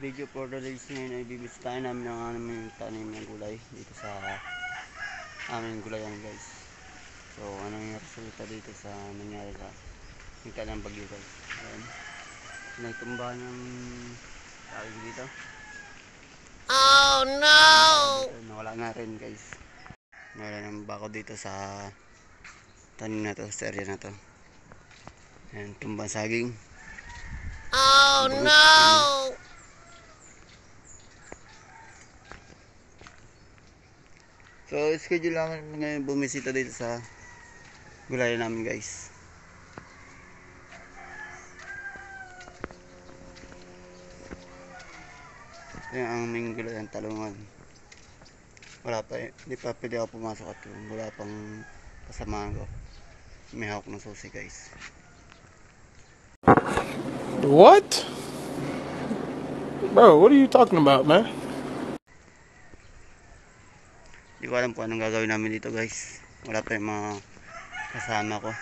video for the days ngayon ay bibisitahin namin ang aming tanim ng gulay dito sa aming gulayan guys. So ano yung resulta dito sa nangyari sa hingka ng bagyo guys. Ayan, nagtumba ng tawag dito. Oh no! Nawala na rin guys. Nawala ng bako dito sa tanim na to, sa area na to. Ayan, tumbang saging. Oh no! So schedule namin ngayon bumisita dito sa gulayan namin guys. Ito yung aming gulayan, talungan. Wala pa, hindi pa pwede ako pumasok at wala pang kasamahan ko. May hawak ng susi guys. What? Bro, what are you talking about, man? Hindi ko alam kung anong gagawin namin dito guys. Wala pa yung mga kasama ko.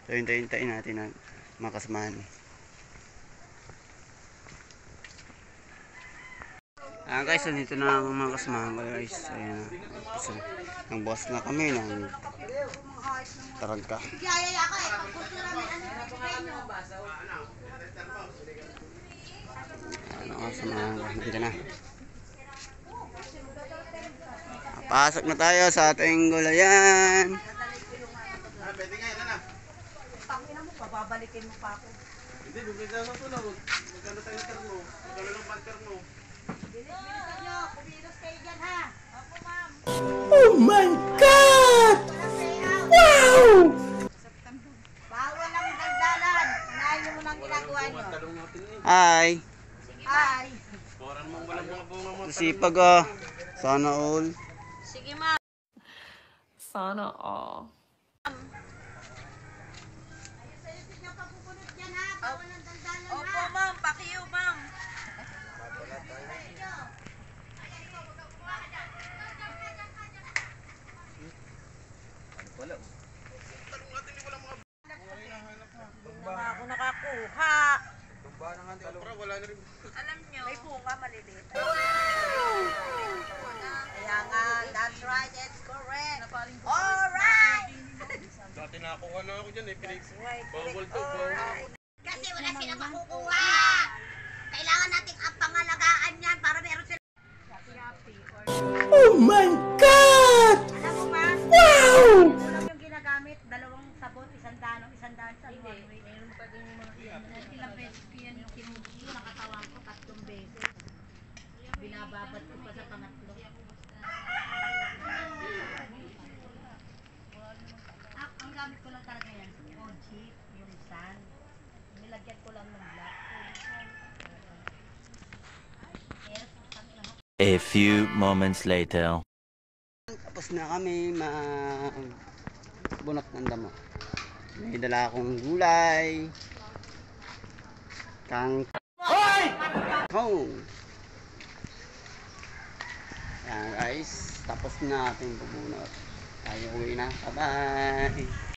So hintayin natin ang mga kasamahan. Guys, nandito na ang mga kasamahan ko guys. Ayan na. So, nagbukas na kami ng tarangka. Ano kasamahan ko? Nandito na. Pasok na tayo sa ating gulayan. Pwede nga yan na. Pangina mo, pababalikin mo pa ako. Hindi, bumigay na ito na. Magkano tayo ng termo? Magkano ng pantermo? Bilis-bilisan nyo. Kumilos kayo dyan ha. Opo ma'am. Oh my God! Wow! Bawal ang dagdalan. Unahin nyo muna ang ginagawa nyo. Hi! Hi! Sipag ah. Sana all. Sige ma'am. Sana all. Ayusin nyo pagpupunod dyan ha. Bawal ang dagdalan ha. Opo ma'am. Pakiyo ma'am. Ako nakakuha. Alam nyo. May bunga maliliit. Kaya nga, that's right, it's correct. Alright! Dati nakakuha na ako dyan eh. Bawal to, kasi wala silang makukuha. Kailangan nating pangalagaan yan para meron sila. Oh my God! Alam mo ba? Wow! Ulam yung ginagamit, dalawang sabon, isang daan sa one way. Meron pa din yung mga ilang beses ko yan yung kinubo, nakatawan ko 3 beses. Binababad ko pa sa pangatlo. Ang gamit ko lang talaga yan, OG, yung sun. Nilagyan ko lang ng black. A few moments later. Tapos na kami magbunot ng damo. May dala akong gulay. Kangkong. Yan guys. Tapos na ating bubunot. Tayo uwi na. Bye bye.